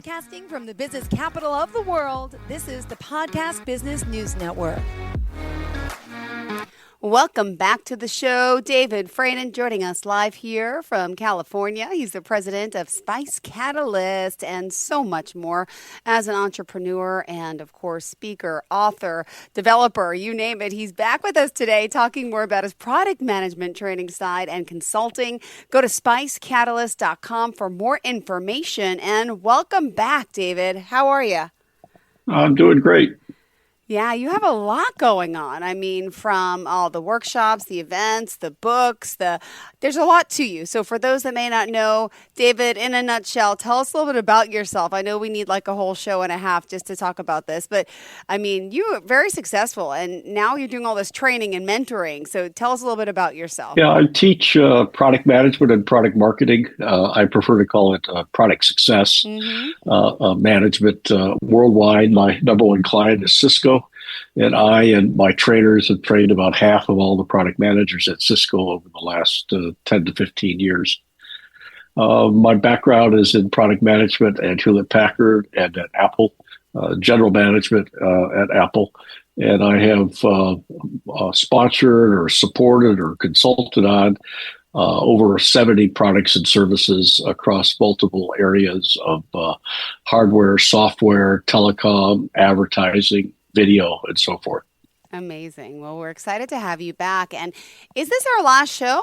Broadcasting from the business capital of the world, this is the Podcast Business News Network. Welcome back to the show. David Fradin joining us live here from California. He's the president of Spice Catalyst and so much more as an entrepreneur and, of course, speaker, author, developer, you name it. He's back with us today talking more about his product management training side and consulting. Go to spicecatalyst.com for more information. And welcome back, David. How are you? I'm doing great. Yeah, you have a lot going on. I mean, from all the workshops, the events, the books, there's a lot to you. So for those that may not know, David, in a nutshell, tell us a little bit about yourself. I know we need like a whole show and a half just to talk about this, but I mean, you are very successful and now you're doing all this training and mentoring. So tell us a little bit about yourself. Yeah, I teach product management and product marketing. I prefer to call it product success management worldwide. My number one client is Cisco. And I and my trainers have trained about half of all the product managers at Cisco over the last 10 to 15 years. My background is in product management at Hewlett-Packard and at Apple, general management at Apple. And I have sponsored or supported or consulted on over 70 products and services across multiple areas of hardware, software, telecom, advertising, video, and so forth. Amazing. Well, we're excited to have you back. And is this our last show?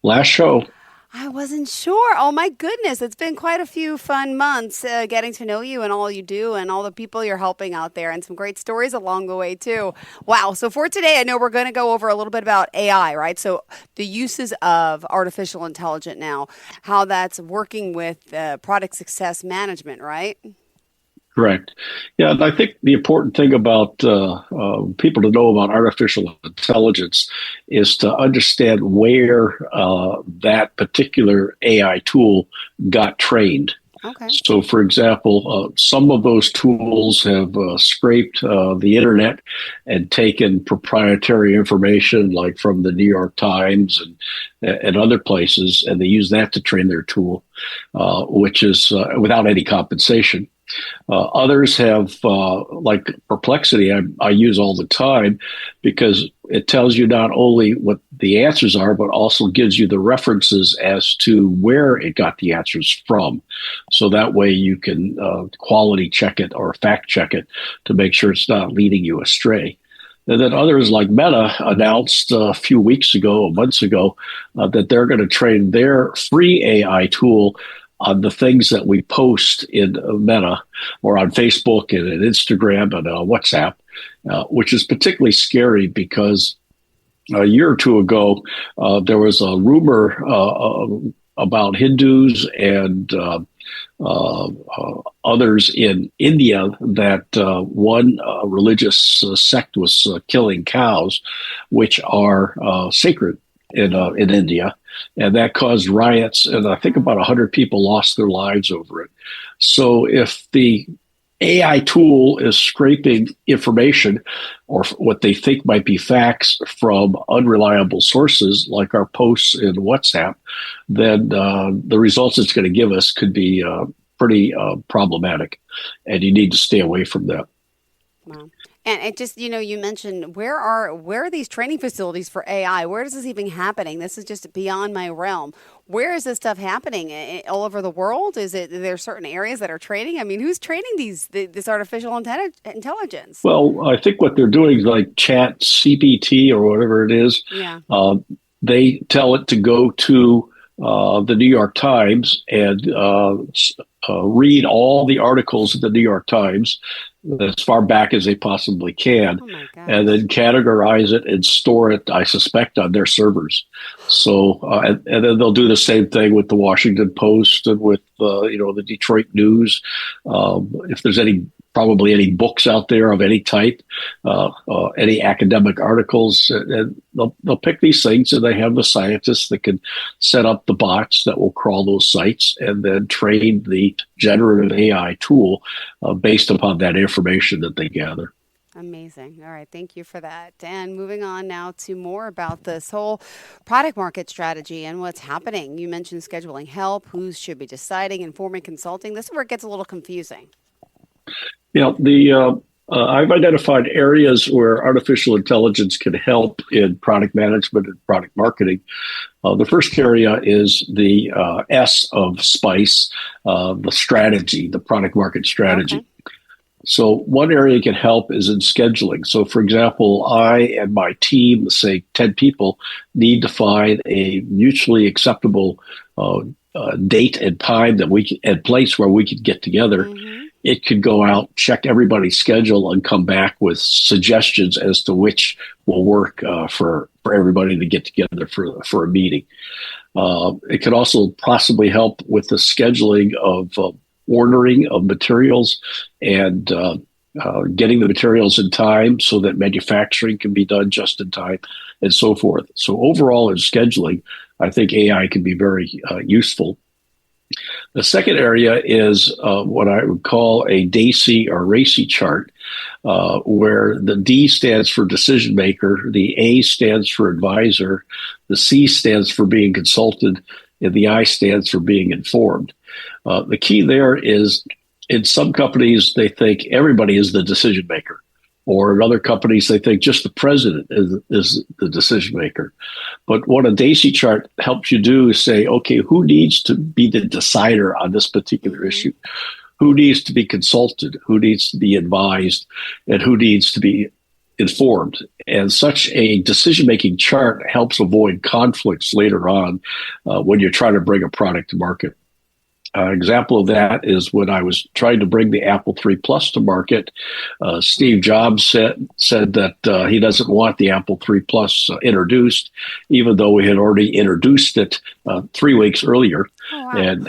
Last show. I wasn't sure. Oh, my goodness. It's been quite a few fun months getting to know you and all you do and all the people you're helping out there and some great stories along the way, too. Wow. So for today, I know we're going to go over a little bit about AI, right? So the uses of artificial intelligence now, how that's working with product success management, right? Correct. Yeah, and I think the important thing about people to know about artificial intelligence is to understand where that particular AI tool got trained. Okay. So, for example, some of those tools have scraped the internet and taken proprietary information like from the New York Times and other places, and they use that to train their tool, which is without any compensation. Others have, like Perplexity, I use all the time because it tells you not only what the answers are, but also gives you the references as to where it got the answers from. So that way you can quality check it or fact check it to make sure it's not leading you astray. And then others like Meta announced a few months ago, that they're going to train their free AI tool on the things that we post in Meta or on Facebook and Instagram and WhatsApp, which is particularly scary because a year or two ago, there was a rumor about Hindus and others in India that one religious sect was killing cows, which are sacred in India. And that caused riots, and I think about 100 people lost their lives over it. So if the AI tool is scraping information or what they think might be facts from unreliable sources like our posts in WhatsApp, then the results it's going to give us could be pretty problematic, and you need to stay away from that. Wow. And it just, you mentioned where are these training facilities for AI? Where is this even happening? This is just beyond my realm. Where is this stuff happening? All over the world? Are there certain areas that are training? I mean, who's training this artificial intelligence? Well, I think what they're doing is like Chat CPT or whatever it is. Yeah. They tell it to go to the New York Times and read all the articles in the New York Times as far back as they possibly can, and then categorize it and store it, I suspect, on their servers. So, and then they'll do the same thing with the Washington Post and with, the Detroit News. If there's probably any books out there of any type, any academic articles, and they'll pick these things, and they have the scientists that can set up the bots that will crawl those sites and then train the generative AI tool based upon that information that they gather. Amazing. All right. Thank you for that. And moving on now to more about this whole product market strategy and what's happening. You mentioned scheduling help, who should be deciding, informing, consulting. This is where it gets a little confusing. I've identified areas where artificial intelligence can help in product management and product marketing. The first area is the S of SPICE, the strategy, the product market strategy. Okay. So one area can help is in scheduling. So, for example, I and my team, say 10 people, need to find a mutually acceptable date and time and place where we could get together. Mm-hmm. It could go out, check everybody's schedule, and come back with suggestions as to which will work for everybody to get together for a meeting. It could also possibly help with the scheduling of ordering of materials and getting the materials in time so that manufacturing can be done just in time and so forth. So overall in scheduling, I think AI can be very useful. The second area is what I would call a DAISY or RACY chart, where the D stands for decision maker, the A stands for advisor, the C stands for being consulted, and the I stands for being informed. The key there is in some companies, they think everybody is the decision maker. Or in other companies, they think just the president is the decision maker. But what a DAISY chart helps you do is say, okay, who needs to be the decider on this particular issue? Who needs to be consulted? Who needs to be advised? And who needs to be informed? And such a decision-making chart helps avoid conflicts later on when you're trying to bring a product to market. An example of that is when I was trying to bring the Apple III Plus to market, Steve Jobs said that he doesn't want the Apple III Plus introduced, even though we had already introduced it 3 weeks earlier. Oh, wow. And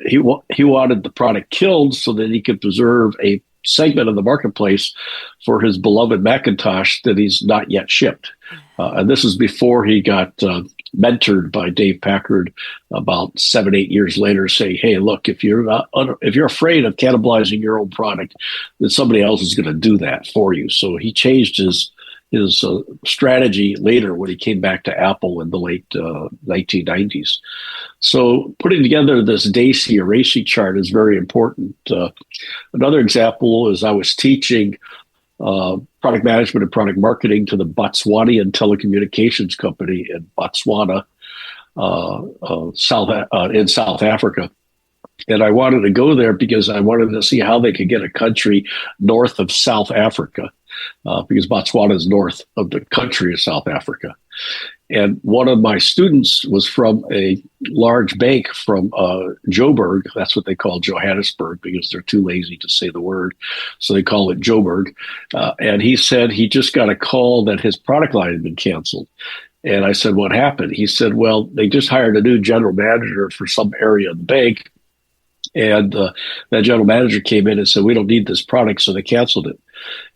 he wanted the product killed so that he could preserve a segment of the marketplace for his beloved Macintosh that he's not yet shipped. And this is before he got mentored by Dave Packard about 7-8 years later, saying, "Hey, look, if you're afraid of cannibalizing your own product, then somebody else is going to do that for you." So he changed his strategy later when he came back to Apple in the late 1990s. So putting together this DAISY or RACY chart is very important. Another example is I was teaching product management and product marketing to the Botswanian telecommunications company in Botswana, in South Africa. And I wanted to go there because I wanted to see how they could get a country north of South Africa, because Botswana is north of the country of South Africa. And one of my students was from a large bank from Joburg. That's what they call Johannesburg because they're too lazy to say the word. So they call it Joburg. And he said he just got a call that his product line had been canceled. And I said, "What happened?" He said, "Well, they just hired a new general manager for some area of the bank. And that general manager came in and said, 'We don't need this product,' so they canceled it."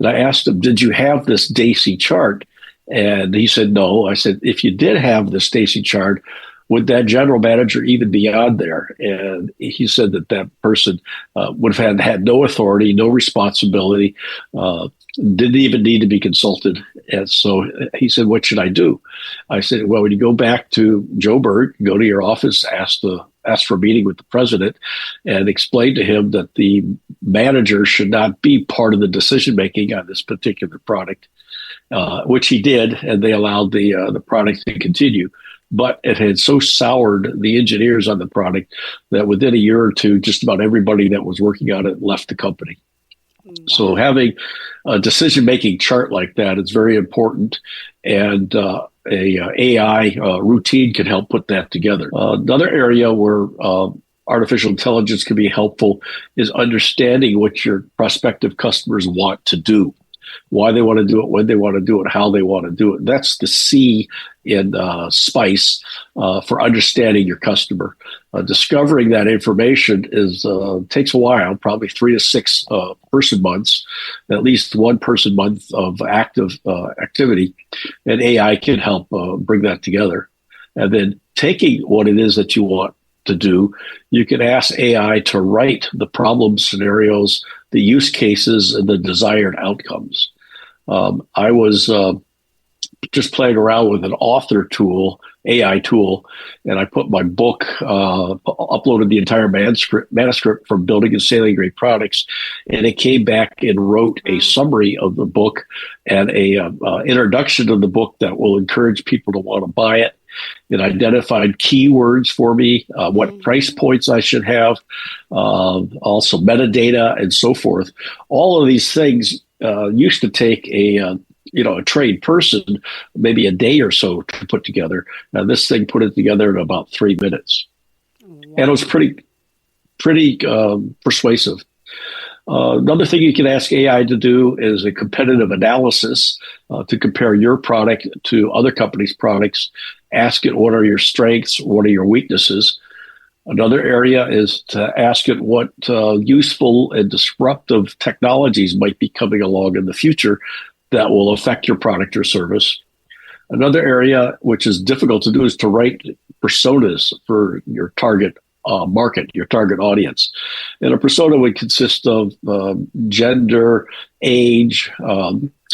And I asked him, "Did you have this DAISY chart?" And he said, "No." I said, "If you did have the DAISY chart, would that general manager even be on there?" And he said that person would have had no authority, no responsibility, didn't even need to be consulted. And so he said, "What should I do?" I said, "Well, when you go back to Joburg, go to your office, ask for a meeting with the president and explain to him that the manager should not be part of the decision-making on this particular product," which he did, and they allowed the product to continue. But it had so soured the engineers on the product that within a year or two, just about everybody that was working on it left the company. Wow. So having a decision-making chart like that is very important, and a AI routine can help put that together. Another area where artificial intelligence can be helpful is understanding what your prospective customers want to do, why they want to do it, when they want to do it, how they want to do it. That's the C in SPICE for understanding your customer. Discovering that information takes a while, probably 3 to 6 person months, at least 1 person month of active activity, and AI can help bring that together. And then taking what it is that you want to do, you can ask AI to write the problem scenarios, the use cases, and the desired outcomes. I was just playing around with an author tool, AI tool, and I put my book, uploaded the entire manuscript from Building and Sailing Great Products, and it came back and wrote a summary of the book and a introduction to the book that will encourage people to want to buy it. It identified keywords for me, what price points I should have, also metadata and so forth. All of these things used to take a trained person maybe a day or so to put together. Now this thing put it together in about 3 minutes, and it was pretty persuasive. Another thing you can ask AI to do is a competitive analysis to compare your product to other companies' products. Ask it what are your strengths, what are your weaknesses. Another area is to ask it what useful and disruptive technologies might be coming along in the future that will affect your product or service. Another area which is difficult to do is to write personas for your target market, your target audience. And a persona would consist of gender, age,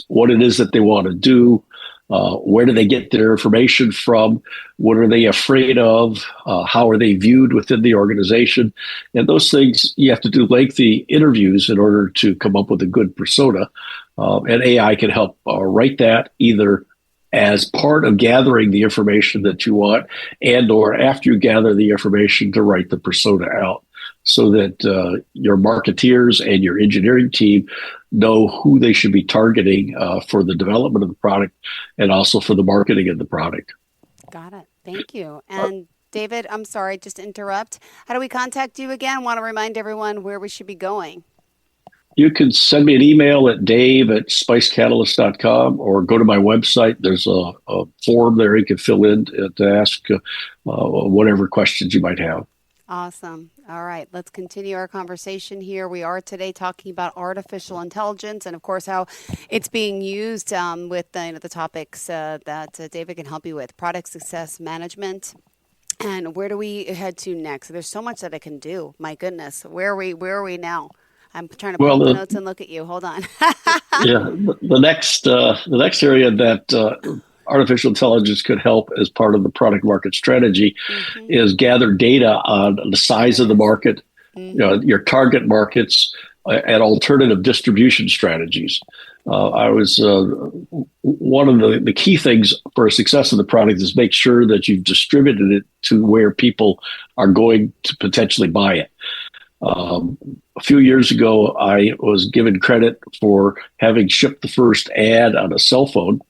what it is that they want to do, where do they get their information from, what are they afraid of, how are they viewed within the organization. And those things, you have to do lengthy interviews in order to come up with a good persona. And AI can help write that either as part of gathering the information that you want and or after you gather the information to write the persona out so that your marketeers and your engineering team know who they should be targeting for the development of the product and also for the marketing of the product. Got it. Thank you. And David, I'm sorry, just to interrupt. How do we contact you again? I want to remind everyone where we should be going. You can send me an email at dave@spicecatalyst.com or go to my website. There's a form there you can fill in to ask whatever questions you might have. Awesome. All right, let's continue our conversation here. We are today talking about artificial intelligence and, of course, how it's being used with the topics that David can help you with, product success management. And where do we head to next? There's so much that it can do. My goodness, where are we now? I'm trying to pull up the notes and look at you. Hold on. Yeah, the next area that artificial intelligence could help as part of the product market strategy is gather data on the size of the market, your target markets, and alternative distribution strategies. I was one of the key things for a success of the product is make sure that you've distributed it to where people are going to potentially buy it. A few years ago, I was given credit for having shipped the first ad on a cell phone.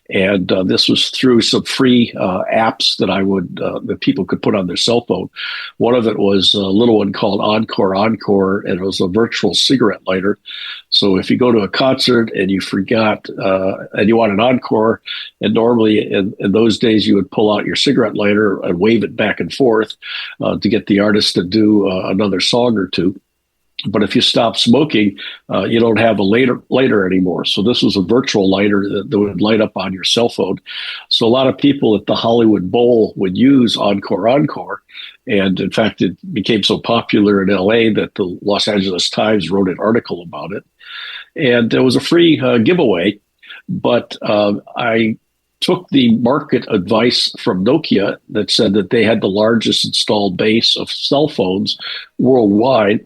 And this was through some free apps that people could put on their cell phone. One of it was a little one called Encore, and it was a virtual cigarette lighter. So if you go to a concert and you forgot and you want an encore, and normally in those days you would pull out your cigarette lighter and wave it back and forth to get the artist to do another song or two. But if you stop smoking, you don't have a lighter anymore. So this was a virtual lighter that would light up on your cell phone. So a lot of people at the Hollywood Bowl would use Encore. And in fact, it became so popular in LA that the Los Angeles Times wrote an article about it. And it was a free giveaway. But I took the market advice from Nokia that said that they had the largest installed base of cell phones worldwide,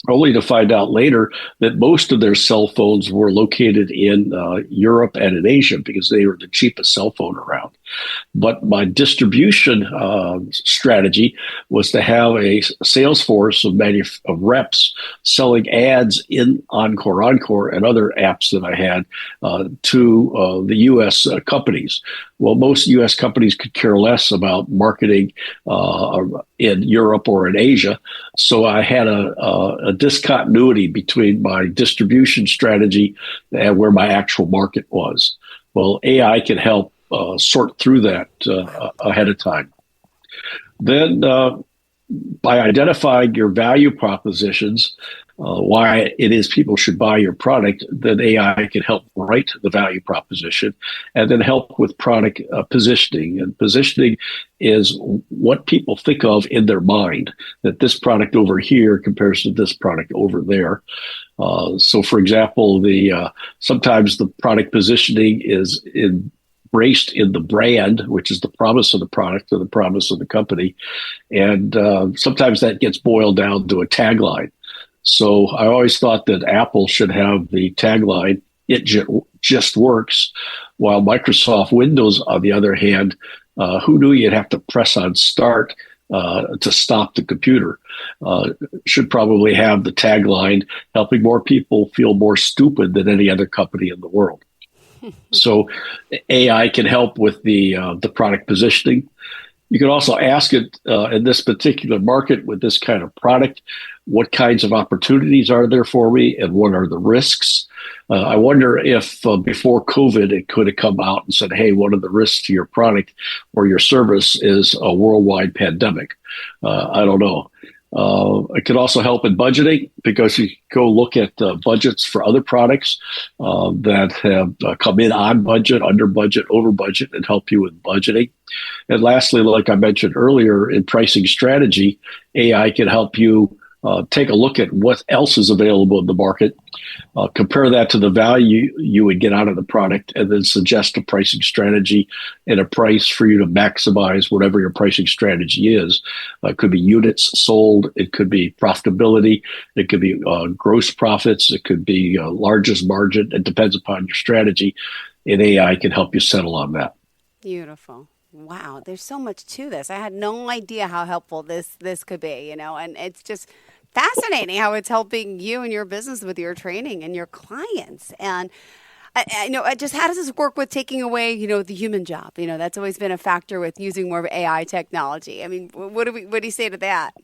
only to find out later that most of their cell phones were located in Europe and in Asia because they were the cheapest cell phone around. But my distribution strategy was to have a sales force of reps selling ads in Encore and other apps that I had to the U.S. Companies. Well, most U.S. companies could care less about marketing in Europe or in Asia. So I had a discontinuity between my distribution strategy and where my actual market was. Well, AI can help sort through that ahead of time. Then by identifying your value propositions, why it is people should buy your product, then AI can help write the value proposition and then help with product positioning. And positioning is what people think of in their mind, that this product over here compares to this product over there. So, for example, sometimes the product positioning is embraced in the brand, which is the promise of the product or the promise of the company. And sometimes that gets boiled down to a tagline. So I always thought that Apple should have the tagline, "It just works," while Microsoft Windows, on the other hand, who knew you'd have to press on start to stop the computer, should probably have the tagline, "Helping more people feel more stupid than any other company in the world." So AI can help with the product positioning. You can also ask it in this particular market with this kind of product, what kinds of opportunities are there for me and what are the risks? I wonder if before COVID, it could have come out and said, hey, one of the risks to your product or your service is a worldwide pandemic. I don't know. It could also help in budgeting because you go look at budgets for other products that have come in on budget, under budget, over budget, and help you with budgeting. And lastly, like I mentioned earlier, in pricing strategy, AI can help you take a look at what else is available in the market, compare that to the value you would get out of the product, and then suggest a pricing strategy and a price for you to maximize whatever your pricing strategy is. It could be units sold. It could be profitability. It could be gross profits. It could be largest margin. It depends upon your strategy, and AI can help you settle on that. Beautiful. Wow, there's so much to this. I had no idea how helpful this could be, and it's just fascinating how it's helping you and your business with your training and your clients. And I know, just how does this work with taking away, the human job? That's always been a factor with using more of AI technology. I mean, what do you say to that?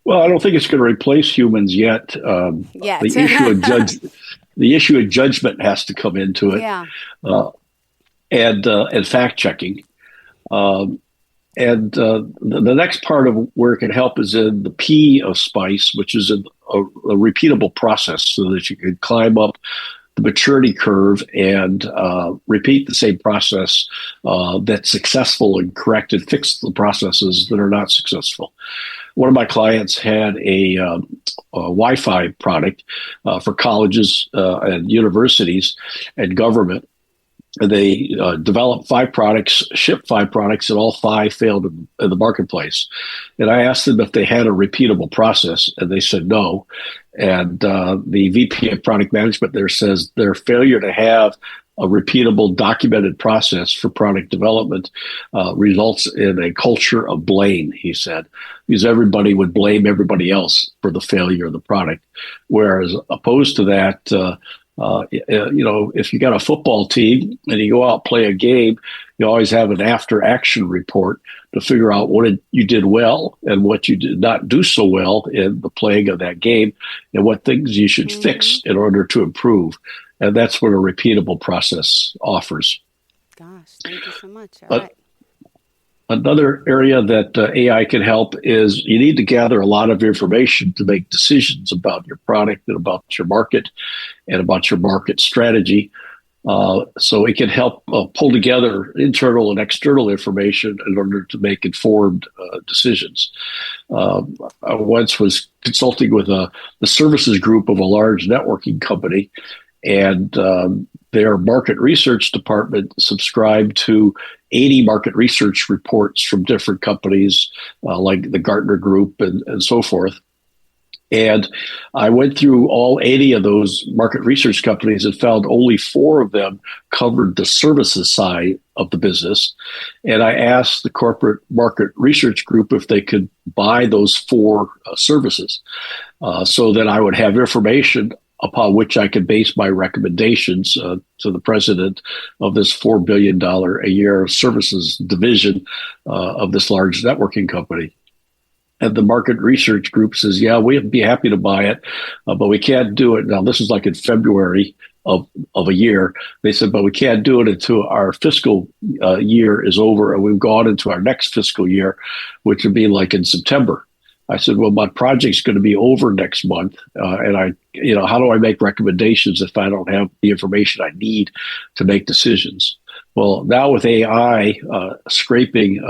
Well, I don't think it's going to replace humans yet. Yet. The issue of judgment has to come into it. Yeah. And fact checking. And the next part of where it can help is in the P of SPICE, which is a repeatable process so that you can climb up the maturity curve and repeat the same process that's successful and correct and fix the processes that are not successful. One of my clients had a Wi-Fi product for colleges and universities and government. They developed 5 products, shipped 5 products, and all 5 failed in the marketplace. And I asked them if they had a repeatable process, and they said no. And the VP of product management there says their failure to have a repeatable documented process for product development results in a culture of blame, he said, because everybody would blame everybody else for the failure of the product. Whereas opposed to that, if you got a football team and you go out and play a game, you always have an after action report to figure out what you did well and what you did not do so well in the playing of that game and what things you should fix in order to improve. And that's what a repeatable process offers. Gosh, thank you so much. All right. Another area that AI can help is you need to gather a lot of information to make decisions about your product and about your market and about your market strategy. So it can help pull together internal and external information in order to make informed decisions. I once was consulting with the services group of a large networking company, and their market research department subscribed to 80 market research reports from different companies like the Gartner Group and so forth. And I went through all 80 of those market research companies and found only 4 of them covered the services side of the business. And I asked the corporate market research group if they could buy those 4 services so that I would have information upon which I could base my recommendations to the president of this $4 billion a year services division of this large networking company. And the market research group says, yeah, we'd be happy to buy it, but we can't do it. Now, this is like in February of a year. They said, but we can't do it until our fiscal year is over and we've gone into our next fiscal year, which would be like in September. I said, well, my project's going to be over next month. And how do I make recommendations if I don't have the information I need to make decisions? Well, now with AI scraping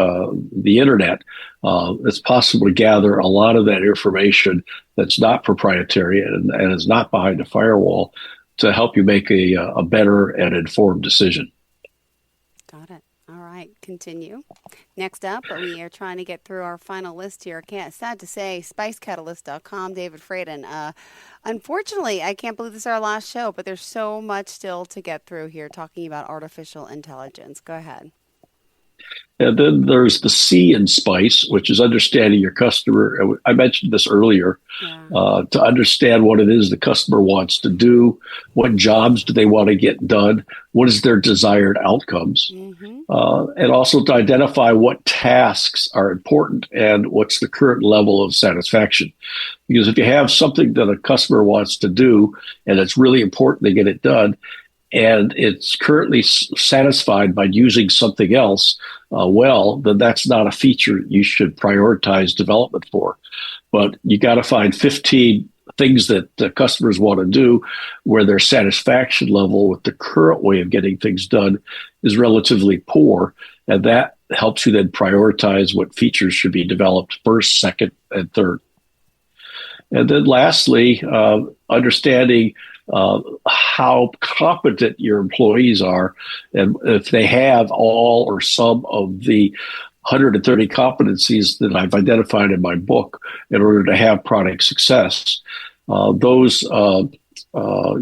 the internet, it's possible to gather a lot of that information that's not proprietary and is not behind a firewall to help you make a better and informed decision. Got it. All right, continue. Next up, we are trying to get through our final list here. Sad to say, spicecatalyst.com, David Fradin. Unfortunately, I can't believe this is our last show, but there's so much still to get through here talking about artificial intelligence. Go ahead. And then there's the C in SPICE, which is understanding your customer. I mentioned this earlier. To understand what it is the customer wants to do, what jobs do they want to get done, what is their desired outcomes, and also to identify what tasks are important and what's the current level of satisfaction. Because if you have something that a customer wants to do and it's really important they get it done, and it's currently satisfied by using something else, then that's not a feature you should prioritize development for. But you got to find 15 things that the customers want to do where their satisfaction level with the current way of getting things done is relatively poor. And that helps you then prioritize what features should be developed first, second, and third. And then lastly, understanding how competent your employees are, and if they have all or some of the 130 competencies that I've identified in my book in order to have product success.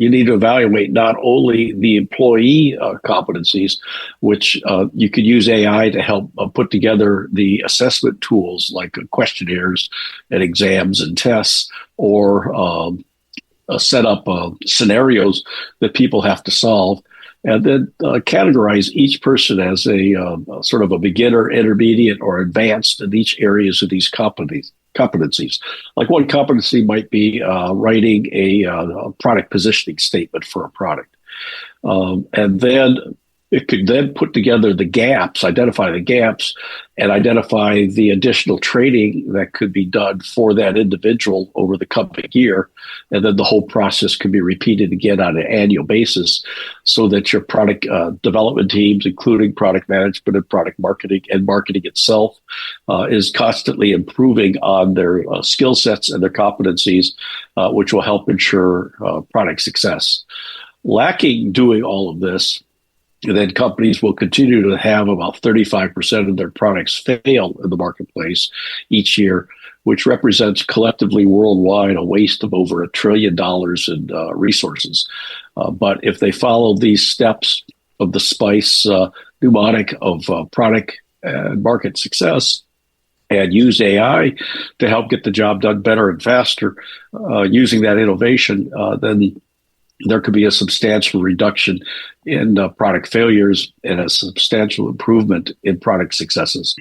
You need to evaluate not only the employee competencies, which you could use AI to help put together the assessment tools like questionnaires and exams and tests, or set up scenarios that people have to solve, and then categorize each person as a sort of a beginner, intermediate, or advanced in each areas of these competencies. Like one competency might be writing a product positioning statement for a product. And then it could then put together the gaps, identify the gaps, and identify the additional training that could be done for that individual over the coming year. And then the whole process could be repeated again on an annual basis so that your product development teams, including product management and product marketing and marketing itself, is constantly improving on their skill sets and their competencies, which will help ensure product success. Lacking doing all of this, then companies will continue to have about 35% of their products fail in the marketplace each year, which represents collectively worldwide a waste of over $1 trillion in resources. But if they follow these steps of the SPICE mnemonic of product and market success, and use AI to help get the job done better and faster, using that innovation, then there could be a substantial reduction in product failures and a substantial improvement in product successes.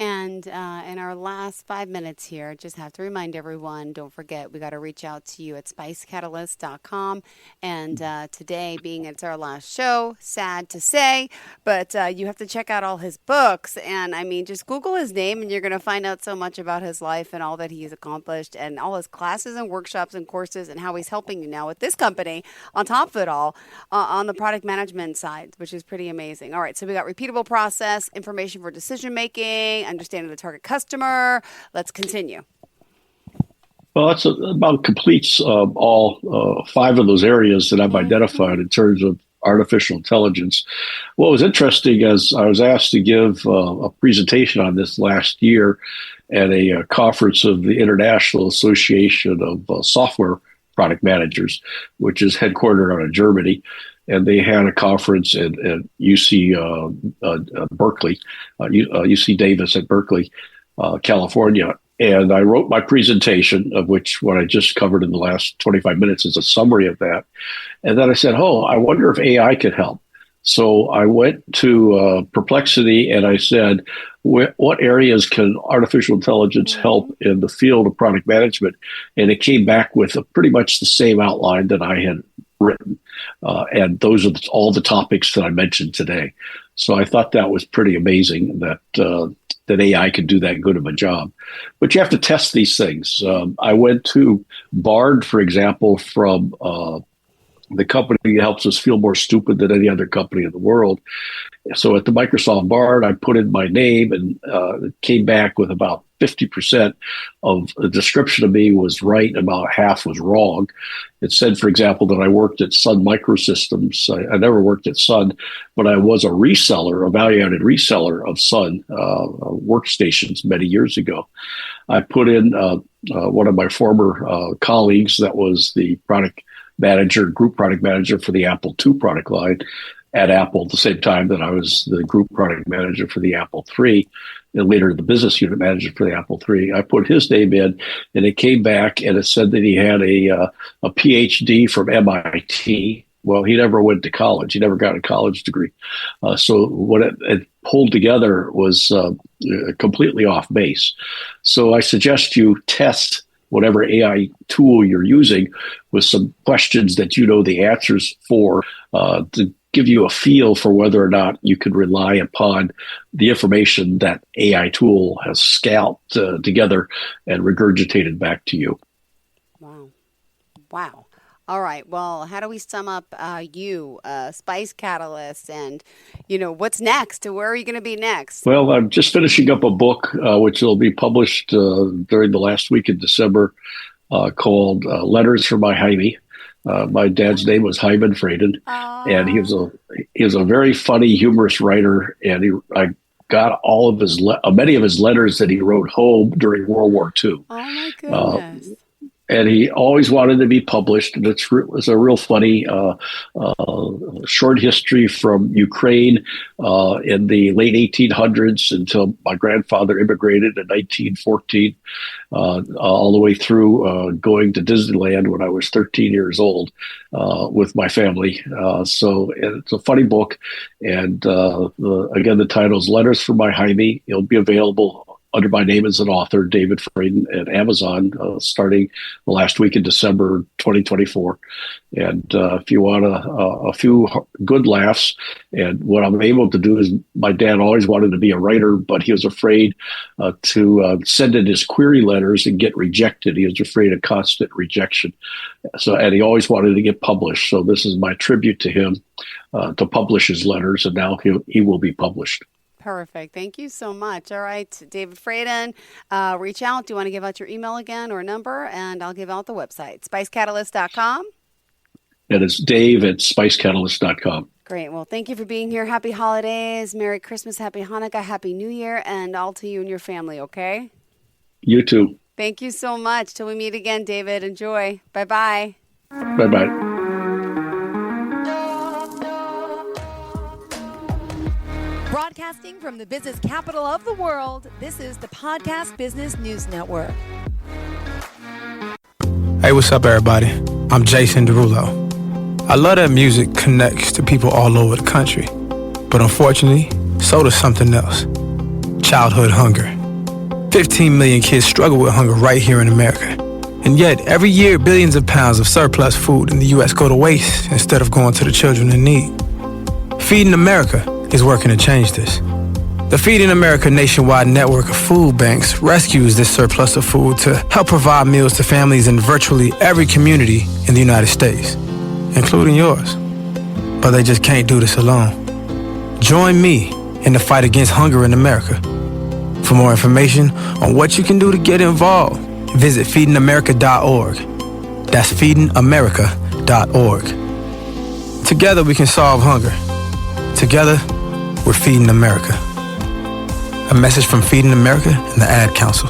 And in our last 5 minutes here, just have to remind everyone, don't forget, we got to reach out to you at spicecatalyst.com. And today, being it's our last show, sad to say, but you have to check out all his books. And I mean, just Google his name and you're going to find out so much about his life and all that he's accomplished and all his classes and workshops and courses and how he's helping you now with this company on top of it all on the product management side, which is pretty amazing. All right, so we got repeatable process, information for decision making, understanding the target customer. Let's continue. Well, that's about completes all 5 of those areas that I've identified in terms of artificial intelligence. What was interesting is I was asked to give a presentation on this last year at a conference of the International Association of Software Product Managers, which is headquartered out of Germany. And they had a conference at UC Berkeley, UC Davis at Berkeley, California. And I wrote my presentation, of which what I just covered in the last 25 minutes is a summary of that. And then I said, I wonder if AI could help. So I went to Perplexity and I said, what areas can artificial intelligence help in the field of product management? And it came back with pretty much the same outline that I had written. And those are all the topics that I mentioned today. So I thought that was pretty amazing that that AI could do that good of a job. But you have to test these things. I went to Bard, for example, from the company that helps us feel more stupid than any other company in the world. So at the Microsoft Bard, I put in my name, and it came back with about 50% of the description of me was right, about half was wrong. It said, for example, that I worked at Sun Microsystems. I never worked at Sun, but I was a reseller, a value-added reseller of Sun workstations many years ago. I put in one of my former colleagues that was the group product manager for the Apple II product line at Apple at the same time that I was the group product manager for the Apple III, and later the business unit manager for the Apple III. I put his name in, and it came back, and it said that he had a PhD from MIT. Well, he never went to college. He never got a college degree. So what it pulled together was completely off base. So I suggest you test whatever AI tool you're using with some questions that you know the answers for, to give you a feel for whether or not you could rely upon the information that AI tool has scalped together and regurgitated back to you. Wow. All right. Well, how do we sum up you, Spice Catalyst, and, what's next? Where are you going to be next? Well, I'm just finishing up a book, which will be published during the last week in December, called Letters from My Jaime. My dad's name was Hyman Fradin, and he was a very funny, humorous writer, and I got all of his many of his letters that he wrote home during World War II. Oh my goodness! And he always wanted to be published. And it was a real funny short history from Ukraine in the late 1800s until my grandfather immigrated in 1914, all the way through going to Disneyland when I was 13 years old with my family. So it's a funny book. And again, the title is Letters from My Jaime. It'll be available under my name as an author, David Fradin, at Amazon, starting the last week in December 2024. And if you want a few good laughs, and what I'm able to do is, my dad always wanted to be a writer, but he was afraid to send in his query letters and get rejected. He was afraid of constant rejection. And he always wanted to get published. So this is my tribute to him, to publish his letters, and now he will be published. Perfect. Thank you so much. All right, David Fradin, reach out. Do you want to give out your email again or number? And I'll give out the website, spicecatalyst.com. And it's Dave at spicecatalyst.com. Great. Well, thank you for being here. Happy holidays. Merry Christmas. Happy Hanukkah. Happy New Year. And all to you and your family, okay? You too. Thank you so much. Till we meet again, David. Enjoy. Bye-bye. Bye-bye. Broadcasting from the business capital of the world, this is the Podcast Business News Network. Hey, what's up, everybody? I'm Jason Derulo. I love that music connects to people all over the country. But unfortunately, so does something else. Childhood hunger. 15 million kids struggle with hunger right here in America. And yet, every year, billions of pounds of surplus food in the U.S. go to waste instead of going to the children in need. Feeding America is working to change this. The Feeding America nationwide network of food banks rescues this surplus of food to help provide meals to families in virtually every community in the United States, including yours. But they just can't do this alone. Join me in the fight against hunger in America. For more information on what you can do to get involved, visit feedingamerica.org. That's feedingamerica.org. Together we can solve hunger. Together, we're Feeding America. A message from Feeding America and the Ad Council.